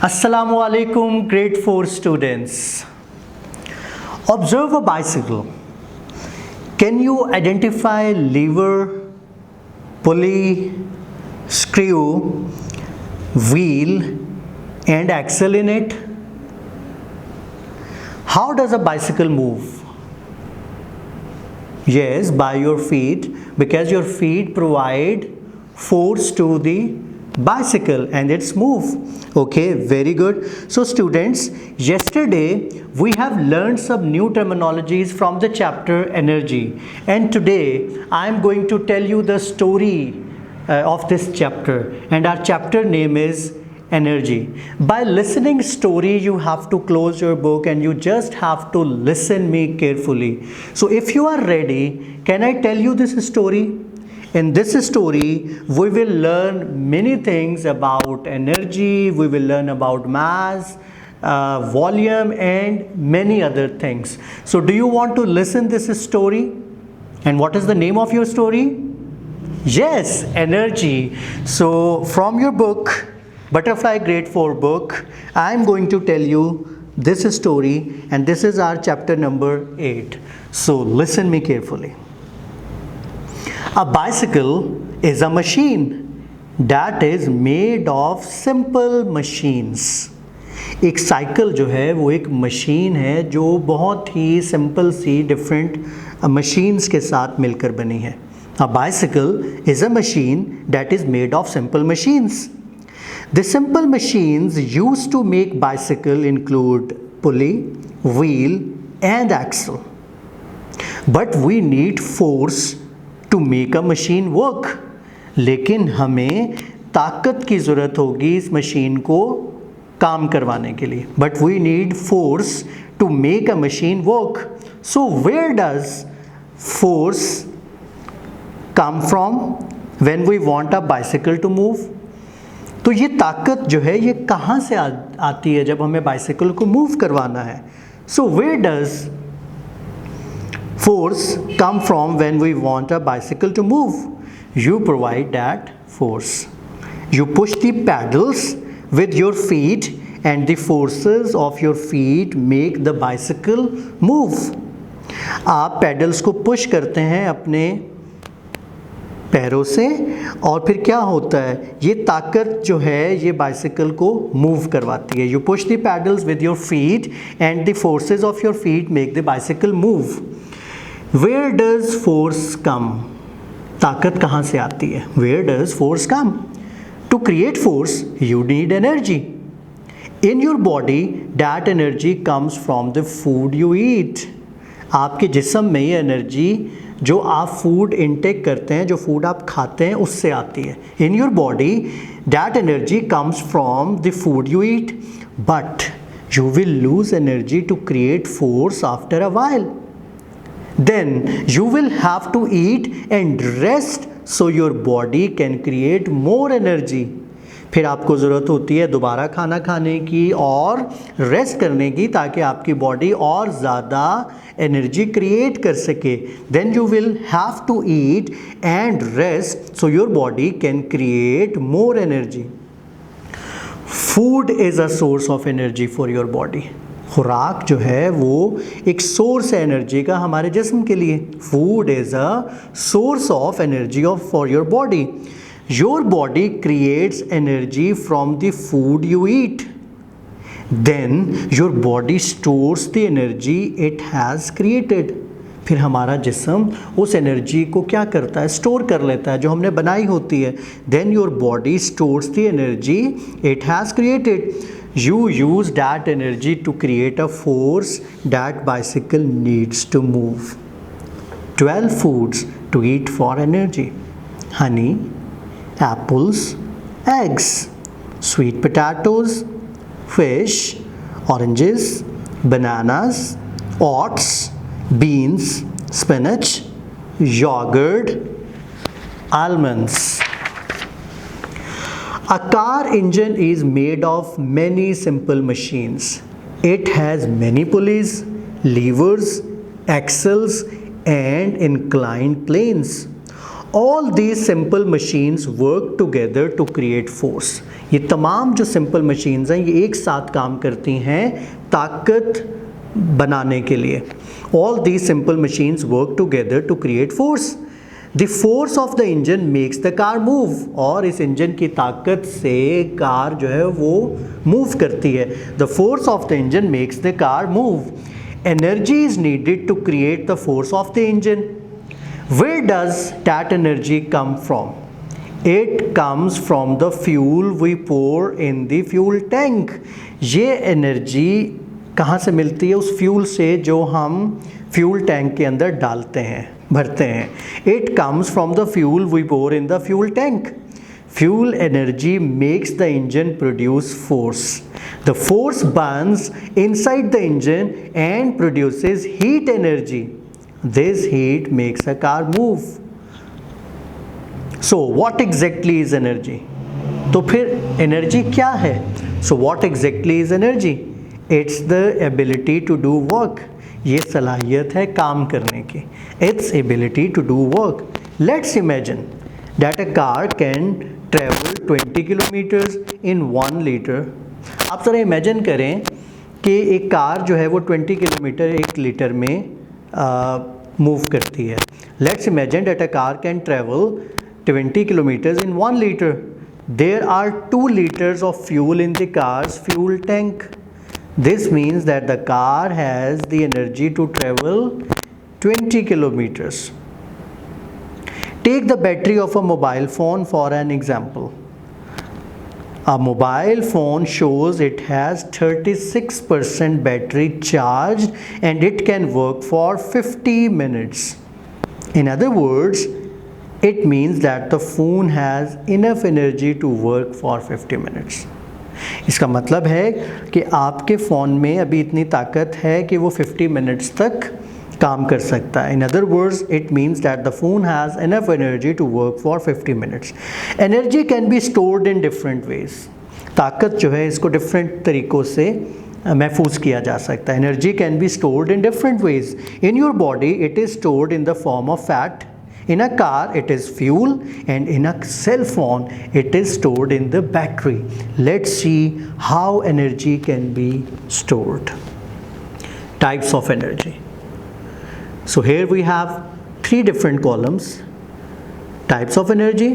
Assalamu alaikum, grade 4 students. Observe a bicycle. Can you identify lever, pulley, screw, wheel and axle in it? How does a bicycle move? Yes, by your feet, because your feet provide force to the bicycle and its move. Okay, very good. So students, yesterday we have learned some new terminologies from the chapter energy, and today I am going to tell you the story of this chapter, and our chapter name is energy. By listening story, you have to close your book and you just have to listen me carefully. So if you are ready, can I tell you this story? In this story, we will learn many things about energy, we will learn about mass, volume and many other things. So do you want to listen this story? And what is the name of your story? Yes, energy. So from your book, Butterfly Grade 4 book, I am going to tell you this story, and this is our chapter number 8. So listen me carefully. A bicycle is a machine that is made of simple machines. एक cycle जो है वो एक machine है जो बहुत ही simple सी different machines के साथ मिलकर बनी है. A bicycle is a machine that is made of simple machines. The simple machines used to make bicycle include pulley, wheel and axle. But we need force to make a machine work. लेकिन हमें ताकत की ज़रूरत होगी इस machine को काम करवाने के लिए. But we need force to make a machine work. So where does force come from when we want a bicycle to move? तो ये ताकत जो है ये कहाँ से आती है जब हमें बाइसिकल को मूव करवाना है? So where does force come from when we want a bicycle to move? You provide that force. You push the pedals with your feet and the forces of your feet make the bicycle move. आप pedals को push करते हैं अपने पैरों से और फिर क्या होता है, ये ताकत जो है ये बाइसिकल को मूव करवाती है. You push the pedals with your feet and the forces of your feet make the bicycle move. Where does force come? ताकत कहाँ से आती है? Where does force come? To create force you need energy. In your body that energy comes from the food you eat. आपके जिस्म में ये energy जो आप फूड इनटेक करते हैं, जो फूड आप खाते हैं, उससे आती है. In your body that energy comes from the food you eat, but you will lose energy to create force after a while. Then you will have to eat and rest so your body can create more energy. फिर आपको ज़रूरत होती है दोबारा खाना खाने की और रेस्ट करने की ताकि आपकी बॉडी और ज़्यादा एनर्जी क्रिएट कर सके. Then you will have to eat and rest so your body can create more energy. Food is a source of energy for your body. खुराक जो है वो एक सोर्स है एनर्जी का हमारे जिस्म के लिए. Food is a source of energy for your body. Your body creates energy from the food you eat. Then your body stores the energy it has created. फिर हमारा जिस्म उस एनर्जी को क्या करता है? स्टोर कर लेता है जो हमने बनाई होती है. Then your body stores the energy it has created. You use that energy to create a force that bicycle needs to move. 12 foods to eat for energy. Honey, apples, eggs, sweet potatoes, fish, oranges, bananas, oats, beans, spinach, yogurt, almonds. A car engine is made of many simple machines. It has many pulleys, levers, axles and inclined planes. All these simple machines work together to create force. ये तमाम जो simple machines हैं ये एक साथ काम करती हैं ताकत बनाने के लिए। All these simple machines work together to create force. The force of the engine makes the car move, और इस इंजन की ताकत से कार जो है वो मूव करती है। The force of the engine makes the car move. Energy is needed to create the force of the engine. Where does that energy come from? It comes from the fuel we pour in the fuel tank। ये energy कहाँ से मिलती है? उस fuel से जो हम fuel tank के अंदर डालते हैं, भरते हैं। It comes from the fuel we pour in the fuel tank। Fuel energy makes the engine produce force। The force burns inside the engine and produces heat energy। This heat makes a car move। So what exactly is energy? तो फिर energy क्या है? So what exactly is energy? It's the ability to do work। ये सलाहियत है काम करने की। It's ability to do work। Let's imagine that a car can travel 20 kilometers in 1 liter। आप ज़रा इमेजिन करें कि एक कार जो है वो 20 किलोमीटर 1 लीटर में मूव करती है। Let's imagine that a car can travel 20 kilometers in 1 liter। There are 2 liters of fuel in the car's fuel tank। This means that the car has the energy to travel 20 kilometers। Take the battery of a mobile phone for an example। A mobile phone shows it has 36% battery charged and it can work for 50 minutes। In other words, it means that the phone has enough energy to work for 50 minutes। इसका मतलब है कि आपके phone में अभी इतनी ताकत है कि वो 50 मिनट्स तक काम कर सकता है। In other words, it means that the phone has enough energy to work for 50 minutes। Energy can be stored in different ways। ताकत जो है इसको डिफरेंट तरीक़ों से महफूज किया जा सकता है। Energy can be stored in different ways। In your body, it is stored in the form of fat। In a car, it is fuel, and in a cell phone, it is stored in the battery। Let's see how energy can be stored। Types of energy। So here we have 3 different columns. Types of energy,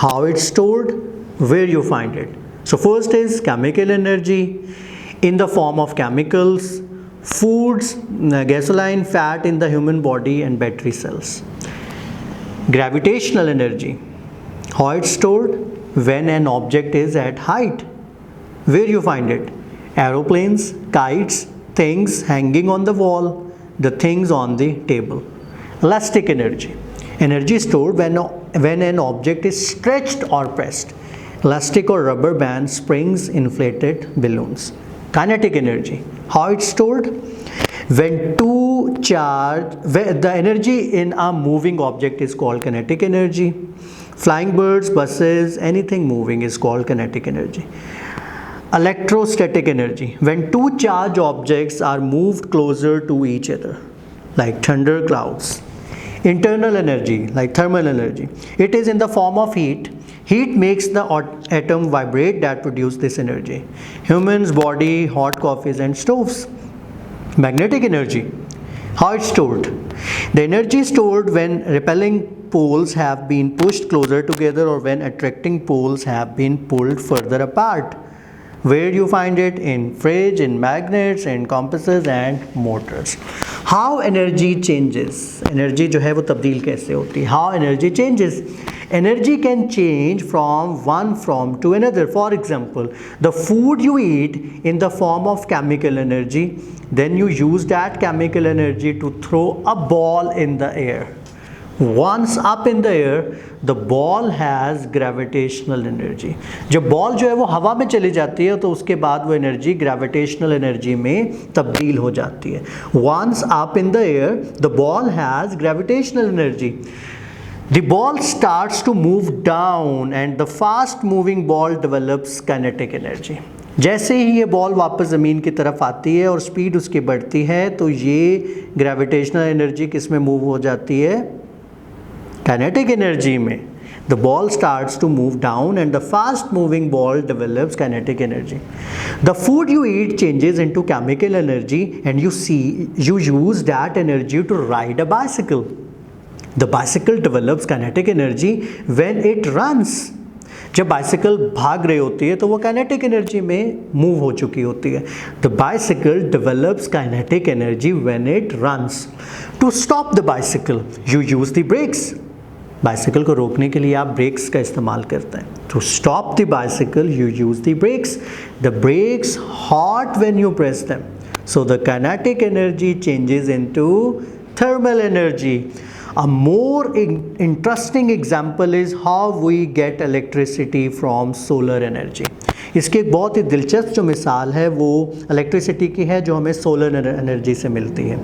how it's stored, where you find it. So first is chemical energy in the form of chemicals, foods, gasoline, fat in the human body, and battery cells। Gravitational energy, how it's stored? When an object is at height। Where you find it? Aeroplanes, kites, things hanging on the wall, the things on the table। Elastic energy, energy stored when an object is stretched or pressed। Elastic or rubber bands, springs, inflated balloons। Kinetic energy, how it's stored? When the energy in a moving object is called kinetic energy। Flying birds, buses, anything moving is called kinetic energy। Electrostatic energy, when 2 charged objects are moved closer to each other, like thunder clouds। Internal energy, like thermal energy, it is in the form of heat। Heat makes the atom vibrate that produce this energy। Humans, body, hot coffees and stoves। Magnetic energy, how it's stored? The energy stored when repelling poles have been pushed closer together or when attracting poles have been pulled further apart। Where you find it? In fridge, in magnets, in compasses and motors। How energy changes? Energy जो है वो तब्दील कैसे होती है? How energy changes? Energy can change from one form to another। For example, the food you eat in the form of chemical energy, then you use that chemical energy to throw a ball in the air। Once up in the air, the ball has gravitational energy। जब ball जो है वो हवा में चली जाती है तो उसके बाद वो एनर्जी ग्रेविटेशनल एनर्जी में तब्दील हो जाती है। Once up in the air, the ball has gravitational energy। The ball starts to move down and the fast moving ball develops kinetic energy। जैसे ही ये बॉल वापस ज़मीन की तरफ आती है और स्पीड उसकी बढ़ती है तो ये ग्रेविटेशनल एनर्जी किस में मूव हो जाती है? Kinetic energy में the ball starts to move down and the fast moving ball develops kinetic energy. The food you eat changes into chemical energy and you use that energy to ride a bicycle. The bicycle develops kinetic energy when it runs. जब bicycle भाग रही होती है तो वो kinetic energy में move हो चुकी होती है. The bicycle develops kinetic energy when it runs. To stop the bicycle you use the brakes. Bicycle को रोकने के लिए आप ब्रेक्स का इस्तेमाल करते हैं. To stop the bicycle you use the brakes. The brakes hot when you press them. So the kinetic energy changes into thermal energy. A more interesting example is how we get electricity from solar energy. इसकी एक बहुत ही दिलचस्प जो मिसाल है वो electricity की है जो हमें सोलर एनर्जी से मिलती है.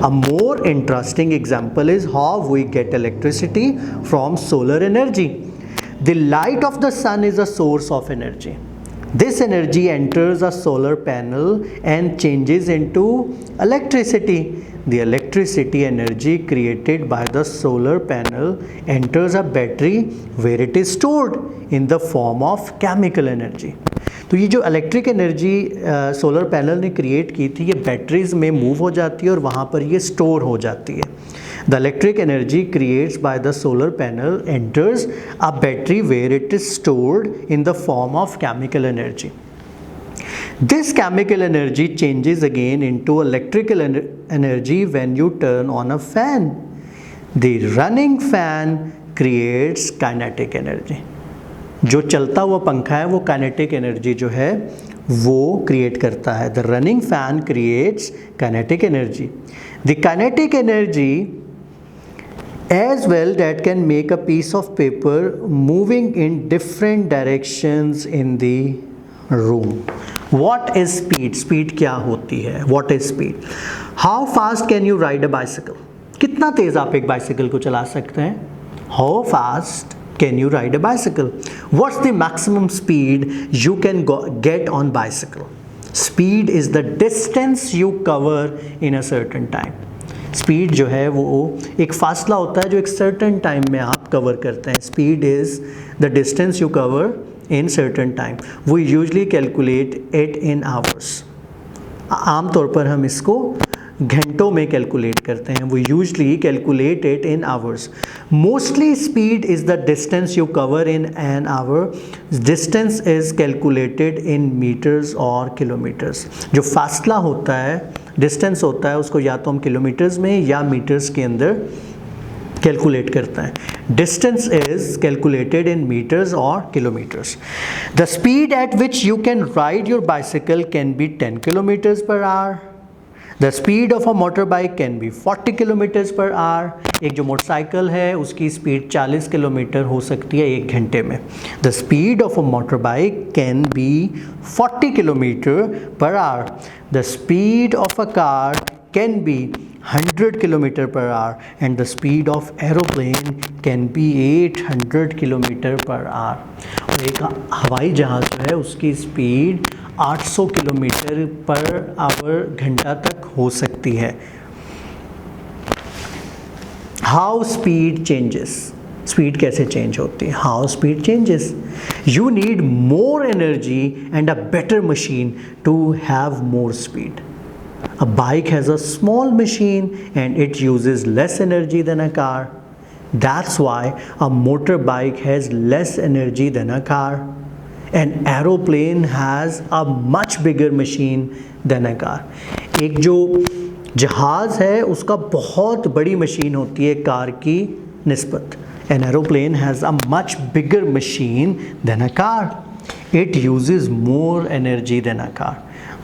A more interesting example is how we get electricity from solar energy. The light of the sun is a source of energy. This energy enters a solar panel and changes into electricity. The electricity energy created by the solar panel enters a battery where it is stored in the form of chemical energy. तो ये जो electric energy solar panel ने create की थी ये batteries में move हो जाती है और वहाँ पर ये स्टोर हो जाती है. The electric energy creates by the solar panel enters a battery where it is stored in the form of chemical energy. This chemical energy changes again into electrical energy when you turn on a fan. The running fan creates kinetic energy. जो चलता हुआ पंखा है वो kinetic energy जो है वो create करता है. The running fan creates kinetic energy. The kinetic energy as well that can make a piece of paper moving in different directions in the room. What is speed? Speed क्या होती है? What is speed? How fast can you ride a bicycle? कितना तेज़ आप एक bicycle को चला सकते हैं? How fast can you ride a bicycle? What's the maximum speed you can get on bicycle? Speed is the distance you cover in a certain time. Speed जो है वो एक फासला होता है जो एक सर्टेन टाइम में आप कवर करते हैं. Speed is the distance you cover in certain time. We usually calculate it in hours. आम तौर पर हम इसको घंटों में कैलकुलेट करते हैं. We usually calculate it in hours. Mostly speed is the distance you cover in an hour. Distance is calculated in meters or kilometers. जो फासला होता है, डिस्टेंस होता है, उसको या तो हम किलोमीटर्स में या मीटर्स के अंदर कैलकुलेट करता है. Distance is calculated in meters or kilometers. The speed at which you can ride your bicycle can be 10 kilometers per hour. The speed of a motorbike can be 40 kilometers per hour. एक जो motorcycle है उसकी speed 40 kilometre हो सकती है एक घंटे में. The speed of a motorbike can be 40 kilometer per hour. The speed of a car can be 100 kilometer per hour and the speed of aeroplane can be 800 kilometer per hour. और एक हवाई जहाज़ जो है उसकी स्पीड 800 किलोमीटर पर आवर घंटा तक हो सकती है. How speed changes? स्पीड कैसे चेंज होती है? How speed changes? You need more energy and a better machine to have more speed. A bike has a small machine and it uses less energy than a car. That's why a motorbike has less energy than a car. An aeroplane has a much bigger machine than a car. एक जो जहाज़ है उसका बहुत बड़ी machine होती है car की निस्बत. An aeroplane has a much bigger machine than a car. It uses more energy than a car.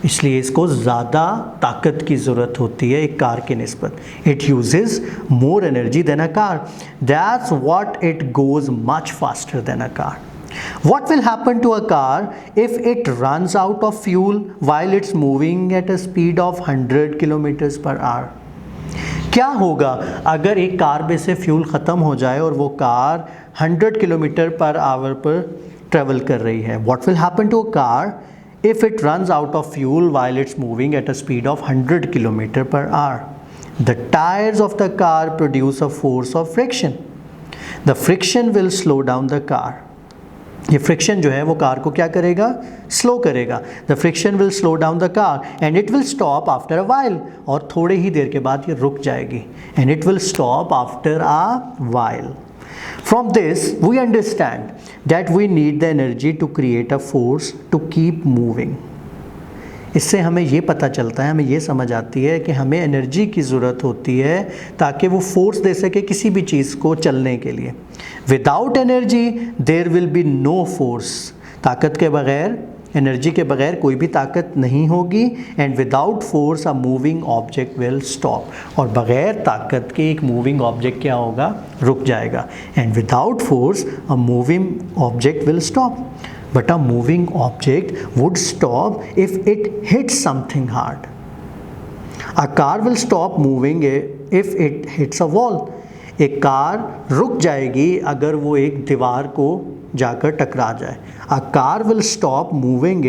इसलिए इसको ज़्यादा ताकत की ज़रूरत होती है एक कार की निस्बत. It uses more energy than a car. That's what it goes much faster than a car. What will happen to a car if it runs out of fuel while it's moving at a speed of 100 kilometers per hour? क्या होगा अगर एक car में से fuel ख़त्म हो जाए और वो कार 100 किलोमीटर पर आवर पर ट्रेवल कर रही है? What will happen to a car if it runs out of fuel while it's moving at a speed of 100 km per hour? The tires of the car produce a force of friction. The friction will slow down the car. ये friction जो है वो car को क्या करेगा, slow करेगा। The friction will slow down the car and it will stop after a while, और थोड़े ही देर के बाद ये रुक जाएगी। And it will stop after a while. From this we understand that we need the energy to create a force to keep moving. इससे हमें ये पता चलता है, हमें ये समझ आती है कि हमें एनर्जी की ज़रूरत होती है ताकि वो फोर्स दे सके किसी भी चीज़ को चलने के लिए। Without energy there will be no force. ताकत के बगैर, एनर्जी के बगैर कोई भी ताकत नहीं होगी। And without force a moving object will stop. और बगैर ताकत के एक मूविंग ऑब्जेक्ट क्या होगा, रुक जाएगा। And without force a moving object will stop, but a moving object would stop if it hits something hard. A car will stop moving if it hits a wall. एक car रुक जाएगी अगर वो एक दीवार को जाकर टकरा जाए। A car will stop moving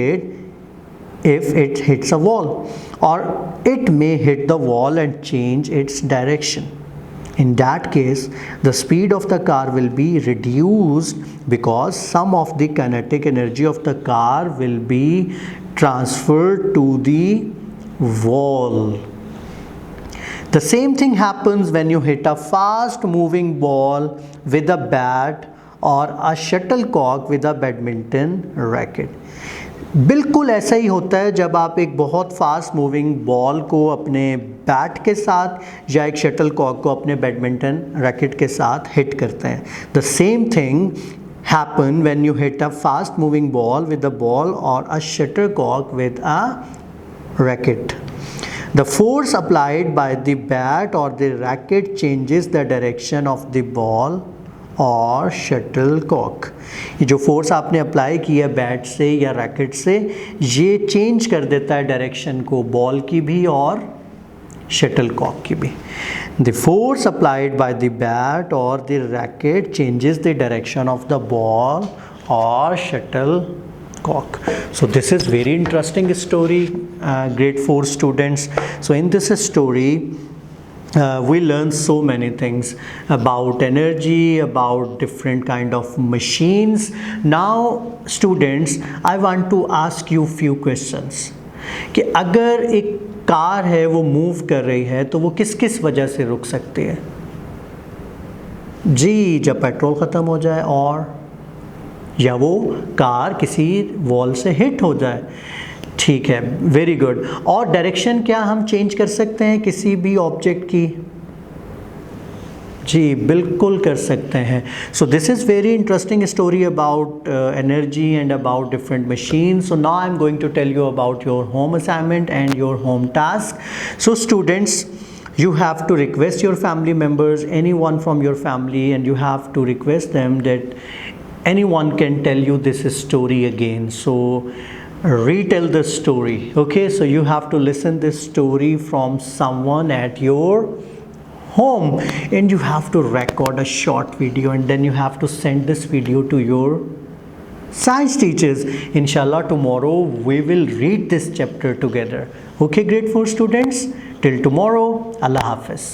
if it hits a wall, or it may hit the wall and change its direction. In that case, the speed of the car will be reduced because some of the kinetic energy of the car will be transferred to the wall. The same thing happens when you hit a fast moving ball with a bat or a shuttlecock with a badminton racket. बिल्कुल ऐसा ही होता है जब आप एक बहुत fast moving ball को अपने बैट के साथ या एक शटल कॉक को अपने बैडमिंटन रैकेट के साथ हिट करते हैं। The same thing happen when you hit a fast moving ball with a ball और a shuttlecock with a racket. The force applied by the bat or the racket changes the direction of the ball और shuttlecock. ये जो force आपने apply किया bat से या racket से, ये चेंज कर देता है डायरेक्शन को बॉल की भी और शटलकॉक की भी। The force applied by the bat और the racket changes the direction of the ball और shuttlecock. So this is very interesting story, grade 4 students. So in this story we learn so many things about energy, about different kind of machines. Now students, I want to ask you few questions कि अगर एक car है वो move कर रही है तो वो किस किस वजह से रुक सकती है? जी, जब पेट्रोल ख़त्म हो जाए, और या वो कार किसी वॉल से हिट हो जाए। ठीक है, वेरी गुड। और डायरेक्शन क्या हम चेंज कर सकते हैं किसी भी ऑब्जेक्ट की? जी, बिल्कुल कर सकते हैं। So this is very interesting story about energy and about different machine. So now I am going to tell you about your home assignment and your home task. So students, you have to request your family members, anyone from your family, and you have to request them that anyone can tell you this story again. So retell the story. Okay, so you have to listen this story from someone at your home, and you have to record a short video, and then you have to send this video to your science teachers. Inshallah, tomorrow we will read this chapter together. Okay, grade 4 students, till tomorrow, Allah Hafiz.